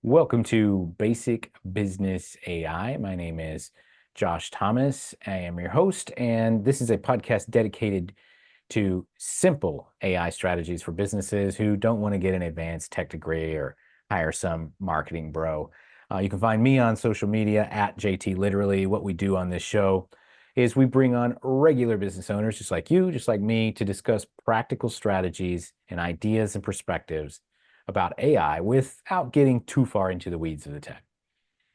Welcome to Basic Business AI. My name is Josh Thomas. I am your host, and this is a podcast dedicated to simple AI strategies for businesses who don't want to get an advanced tech degree or hire some marketing bro. You can find me on social media at JT Literally. What we do on this show is we bring on regular business owners just like you, just like me, to discuss practical strategies and ideas and perspectives about AI without getting too far into the weeds of the tech.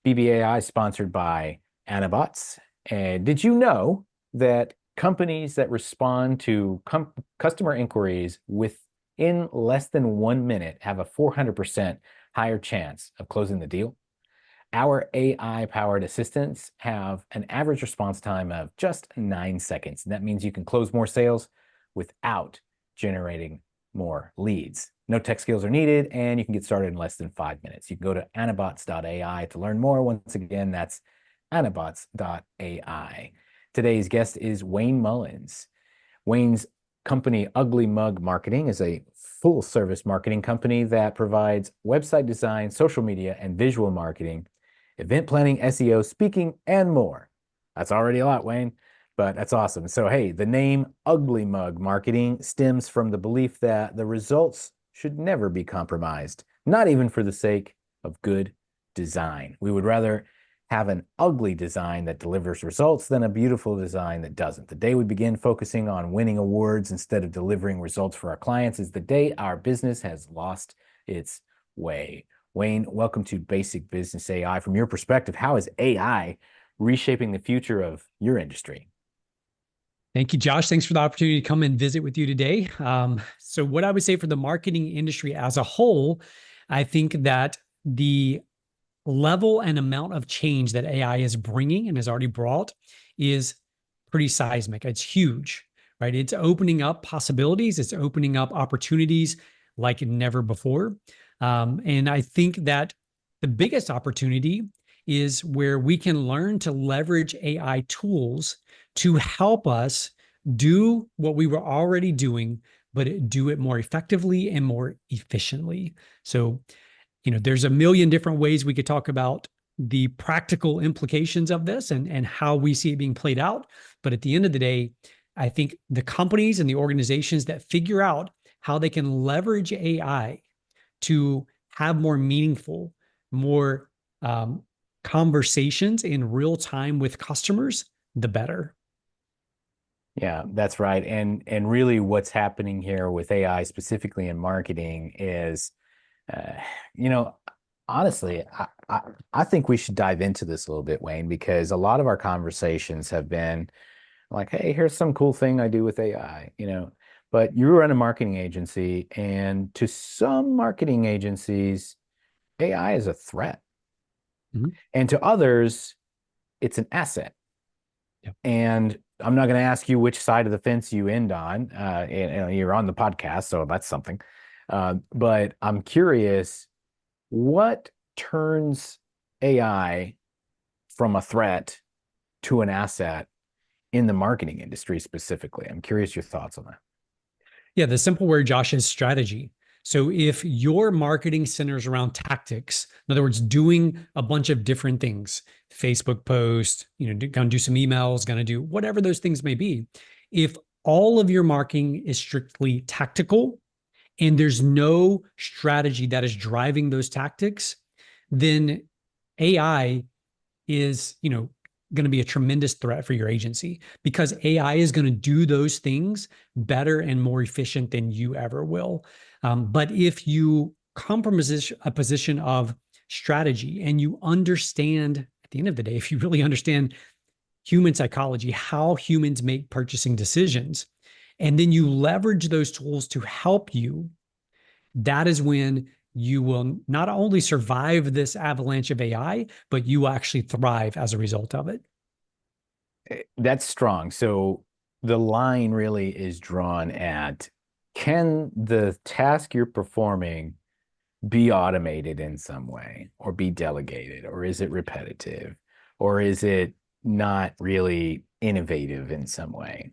BBAI is sponsored by Anabots. And did you know that companies that respond to customer inquiries within less than 1 minute have a 400% higher chance of closing the deal? Our AI-powered assistants have an average response time of just 9 seconds. And that means you can close more sales without generating more leads. No tech skills are needed, and you can get started in less than 5 minutes. You can go to anabots.ai to learn more. Once again, that's anabots.ai. Today's guest is Wayne Mullins. Wayne's company, Ugly Mug Marketing, is a full-service marketing company that provides website design, social media, and visual marketing, event planning, SEO, speaking, and more. That's already a lot, Wayne, but that's awesome. So, hey, the name Ugly Mug Marketing stems from the belief that the results should never be compromised, not even for the sake of good design. We would rather have an ugly design that delivers results than a beautiful design that doesn't. The day we begin focusing on winning awards instead of delivering results for our clients is the day our business has lost its way. Wayne, welcome to Basic Business AI. From your perspective, how is AI reshaping the future of your industry? Thank you, Josh. Thanks for the opportunity to come and visit with you today. So what I would say for the marketing industry as a whole, I think that the level and amount of change that AI is bringing and has already brought is pretty seismic. It's huge, right? It's opening up possibilities. It's opening up opportunities like never before. And I think that the biggest opportunity is where we can learn to leverage AI tools to help us do what we were already doing, but do it more effectively and more efficiently. So, there's a million different ways we could talk about the practical implications of this and how we see it being played out. But at the end of the day, I think the companies and the organizations that figure out how they can leverage AI to have more meaningful, more conversations in real time with customers, the better. Yeah, that's right. And really what's happening here with AI, specifically in marketing, is, uh, you know, honestly, I think we should dive into this a little bit, Wayne, because a lot of our conversations have been like, hey, here's some cool thing I do with AI. But you run a marketing agency, and to some marketing agencies, AI is a threat. Mhm. And to others, it's an asset. Yep. And I'm not going to ask you which side of the fence you end on. You're on the podcast, so that's something. But I'm curious, what turns AI from a threat to an asset in the marketing industry specifically? I'm curious your thoughts on that. Yeah, the simple word, Josh, is strategy. So if your marketing centers around tactics, in other words, doing a bunch of different things, Facebook post, gonna do some emails, gonna do whatever those things may be. If all of your marketing is strictly tactical and there's no strategy that is driving those tactics, then AI is, going to be a tremendous threat for your agency because AI is going to do those things better and more efficient than you ever will. But if you come from a position of strategy and you understand, at the end of the day, if you really understand human psychology, how humans make purchasing decisions, and then you leverage those tools to help you, that is when you will not only survive this avalanche of AI, but you will actually thrive as a result of it. That's strong. So the line really is drawn at, can the task you're performing be automated in some way or be delegated, or is it repetitive, or is it not really innovative in some way?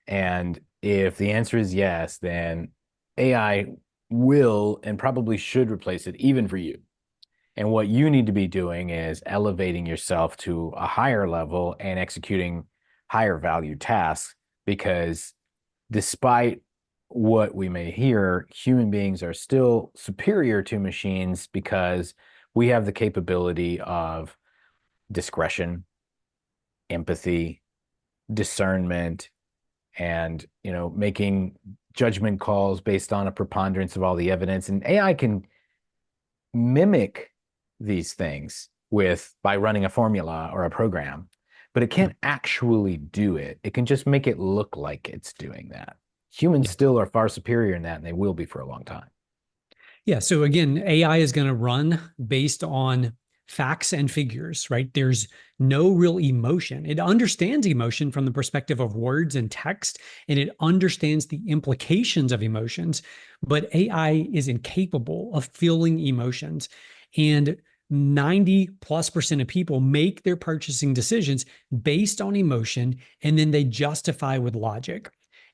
And if the answer is yes, then AI will and probably should replace it, even for you. And what you need to be doing is elevating yourself to a higher level and executing higher value tasks because despite what we may hear, human beings are still superior to machines because we have the capability of discretion, empathy, discernment, and making judgment calls based on a preponderance of all the evidence. And AI can mimic these things with by running a formula or a program, but it Yeah. can't actually do it. It can just make it look like it's doing that. Humans Yeah. still are far superior in that, and they will be for a long time. Yeah. So again, AI is going to run based on facts and figures, right? There's no real emotion. It understands emotion from the perspective of words and text, and it understands the implications of emotions, but AI is incapable of feeling emotions. And 90+% of people make their purchasing decisions based on emotion, and then they justify with logic.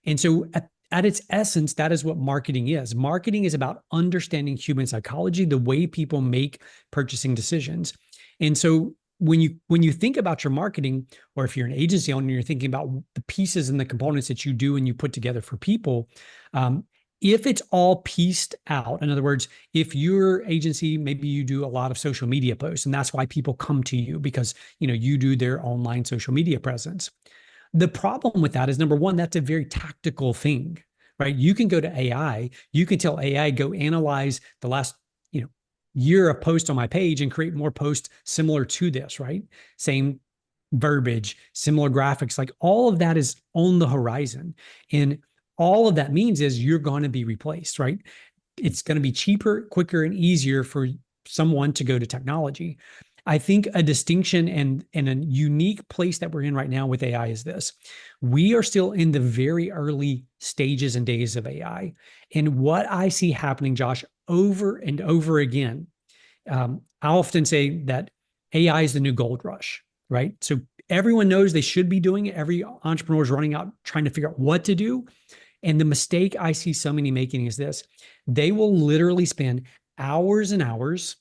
And so at its essence, that is what marketing is. Marketing is about understanding human psychology, the way people make purchasing decisions. And so when you think about your marketing, or if you're an agency owner, you're thinking about the pieces and the components that you do and you put together for people. If it's all pieced out, in other words, if your agency, maybe you do a lot of social media posts, and that's why people come to you because you do their online social media presence. The problem with that is number one, that's a very tactical thing, right? You can go to AI, you can tell AI, go analyze the last, year of posts on my page and create more posts similar to this, right? Same verbiage, similar graphics, like all of that is on the horizon. And all of that means is you're going to be replaced, right? It's going to be cheaper, quicker, and easier for someone to go to technology. I think a distinction and a unique place that we're in right now with AI is this. We are still in the very early stages and days of AI. And what I see happening, Josh, over and over again, I often say that AI is the new gold rush, right? So everyone knows they should be doing it. Every entrepreneur is running out trying to figure out what to do. And the mistake I see so many making is this: they will literally spend hours and hours,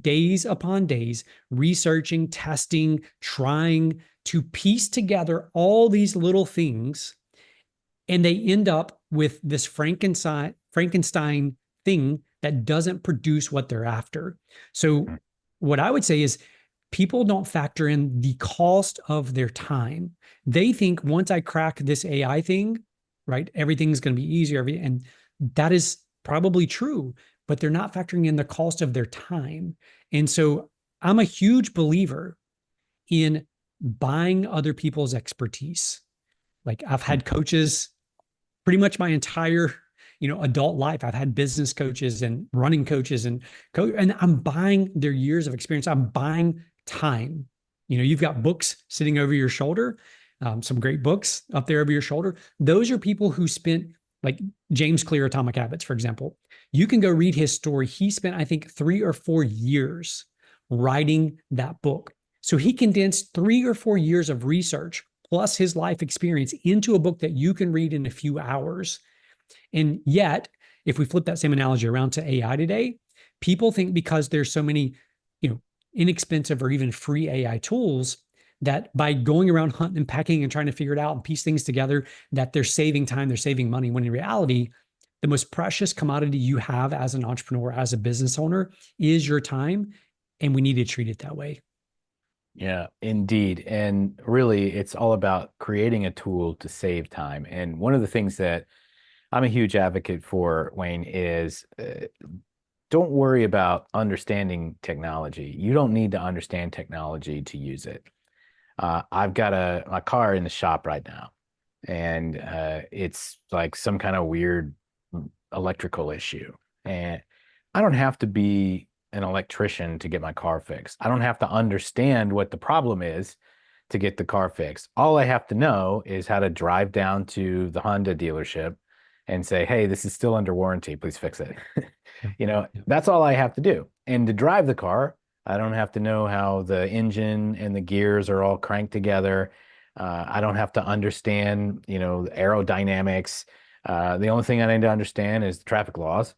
days upon days, researching, testing, trying to piece together all these little things. And they end up with this Frankenstein thing that doesn't produce what they're after. So, what I would say is people don't factor in the cost of their time. They think once I crack this AI thing, right, everything's going to be easier. And that is probably true, but they're not factoring in the cost of their time. And so I'm a huge believer in buying other people's expertise. Like I've had coaches pretty much my entire adult life. I've had business coaches and running coaches and I'm buying their years of experience. I'm buying time. You've got books sitting over your shoulder, some great books up there over your shoulder. Those are people who spent, like James Clear, Atomic Habits, for example. You can go read his story. He spent, I think, 3 or 4 years writing that book. So he condensed 3 or 4 years of research plus his life experience into a book that you can read in a few hours. And yet, if we flip that same analogy around to AI today, people think because there's so many, inexpensive or even free AI tools, that by going around hunting and pecking and trying to figure it out and piece things together, that they're saving time, they're saving money, when in reality, the most precious commodity you have as an entrepreneur, as a business owner, is your time. And we need to treat it that way. Yeah, indeed. And really, it's all about creating a tool to save time. And one of the things that I'm a huge advocate for, Wayne, is don't worry about understanding technology. You don't need to understand technology to use it. I've got a car in the shop right now, and it's like some kind of weird electrical issue. And I don't have to be an electrician to get my car fixed. I don't have to understand what the problem is to get the car fixed. All I have to know is how to drive down to the Honda dealership and say, hey, this is still under warranty. Please fix it. Yeah. Yeah. That's all I have to do. And to drive the car, I don't have to know how the engine and the gears are all cranked together. I don't have to understand, aerodynamics. The only thing I need to understand is the traffic laws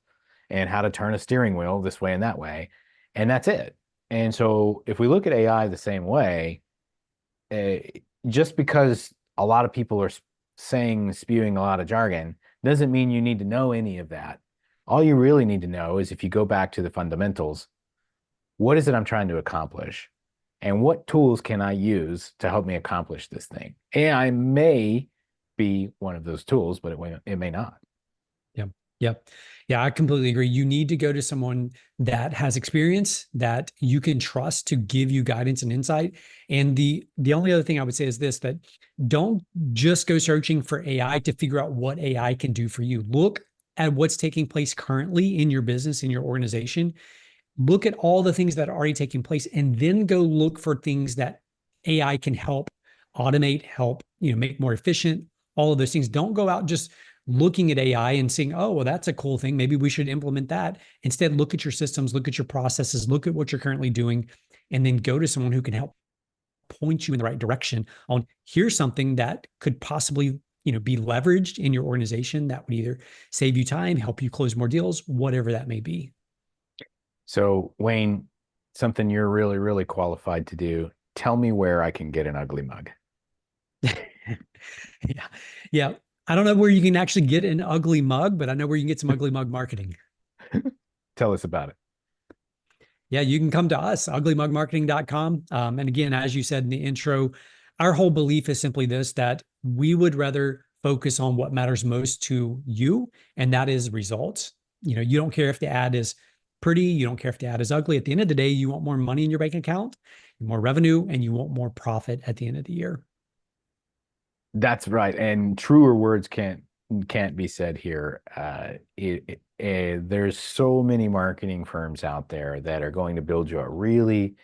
and how to turn a steering wheel this way and that way. and that's it. And so if we look at AI the same way, uh, just because a lot of people are spewing a lot of jargon doesn't mean you need to know any of that. All you really need to know is, if you go back to the fundamentals, what is it I'm trying to accomplish? And what tools can I use to help me accomplish this thing? AI may be one of those tools, but it may not. Yeah. Yeah. Yeah. I completely agree. You need to go to someone that has experience that you can trust to give you guidance and insight. And the only other thing I would say is this, that don't just go searching for AI to figure out what AI can do for you. Look at what's taking place currently in your business, in your organization. Look at all the things that are already taking place, and then go look for things that AI can help automate, help, make more efficient, all of those things. Don't go out just looking at AI and seeing, oh, well, that's a cool thing, maybe we should implement that. Instead, look at your systems, look at your processes, look at what you're currently doing, and then go to someone who can help point you in the right direction on, here's something that could possibly be leveraged in your organization that would either save you time, help you close more deals, whatever that may be. So, Wayne, something you're really, really qualified to do. Tell me where I can get an ugly mug. Yeah. Yeah. I don't know where you can actually get an ugly mug, but I know where you can get some ugly mug marketing. Tell us about it. Yeah, you can come to us, uglymugmarketing.com. And again, as you said in the intro, our whole belief is simply this, that we would rather focus on what matters most to you, and that is results. You don't care if the ad is pretty, you don't care if the ad is ugly. At the end of the day, you want more money in your bank account, more revenue, and you want more profit at the end of the year. That's right. And truer words can't be said here. There's so many marketing firms out there that are going to build you a really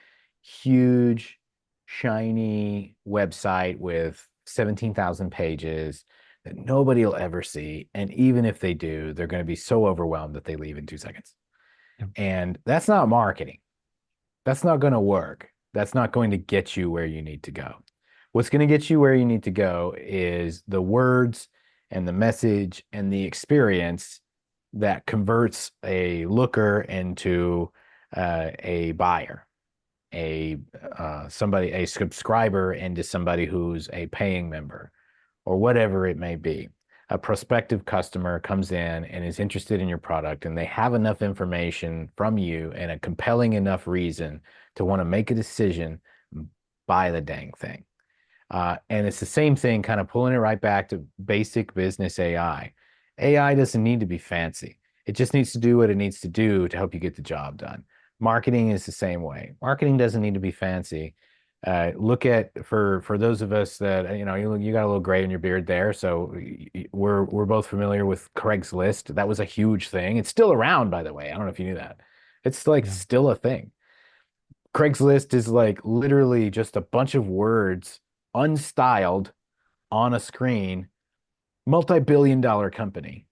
huge, shiny website with 17,000 pages that nobody will ever see. And even if they do, they're going to be so overwhelmed that they leave in 2 seconds. Yeah. And that's not marketing. That's not going to work. That's not going to get you where you need to go. What's going to get you where you need to go is the words and the message and the experience that converts a looker into a buyer, a subscriber into somebody who's a paying member, or whatever it may be. A prospective customer comes in and is interested in your product, and they have enough information from you and a compelling enough reason to want to make a decision, buy the dang thing. And it's the same thing, kind of pulling it right back to basic business AI. AI doesn't need to be fancy. It just needs to do what it needs to do to help you get the job done. Marketing is the same way. Marketing doesn't need to be fancy. Look at, for those of us that you got a little gray in your beard there, so we're both familiar with Craigslist. That was a huge thing. It's still around, by the way. I don't know if you knew that. It's like Yeah. still a thing. Craigslist is like literally just a bunch of words unstyled on a screen, multi-billion-dollar company,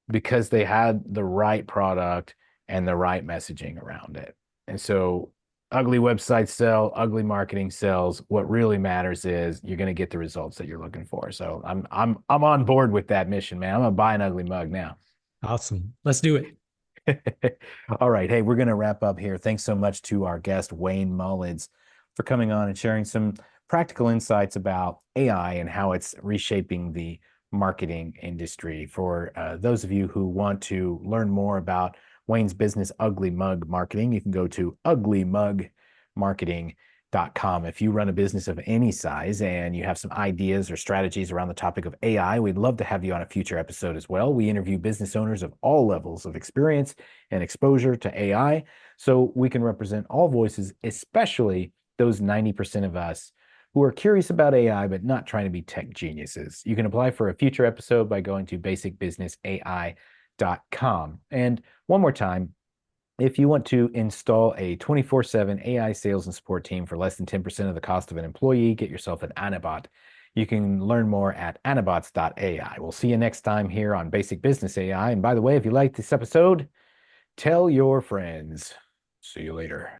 because they had the right product and the right messaging around it. And so ugly websites sell, ugly marketing sells. What really matters is you're going to get the results that you're looking for. So I'm on board with that mission, man. I'm gonna buy an ugly mug now. Awesome. Let's do it. All right. Hey, we're going to wrap up here. Thanks so much to our guest, Wayne Mullins, for coming on and sharing some practical insights about AI and how it's reshaping the marketing industry. For those of you who want to learn more about Wayne's business, Ugly Mug Marketing, you can go to uglymugmarketing.com. If you run a business of any size and you have some ideas or strategies around the topic of AI, we'd love to have you on a future episode as well. We interview business owners of all levels of experience and exposure to AI so we can represent all voices, especially those 90% of us who are curious about AI but not trying to be tech geniuses. You can apply for a future episode by going to basicbusinessai.com. And one more time, if you want to install a 24/7 AI sales and support team for less than 10% of the cost of an employee, get yourself an Anabot. You can learn more at anabots.ai. We'll see you next time here on Basic Business AI. And by the way, if you liked this episode, tell your friends. See you later.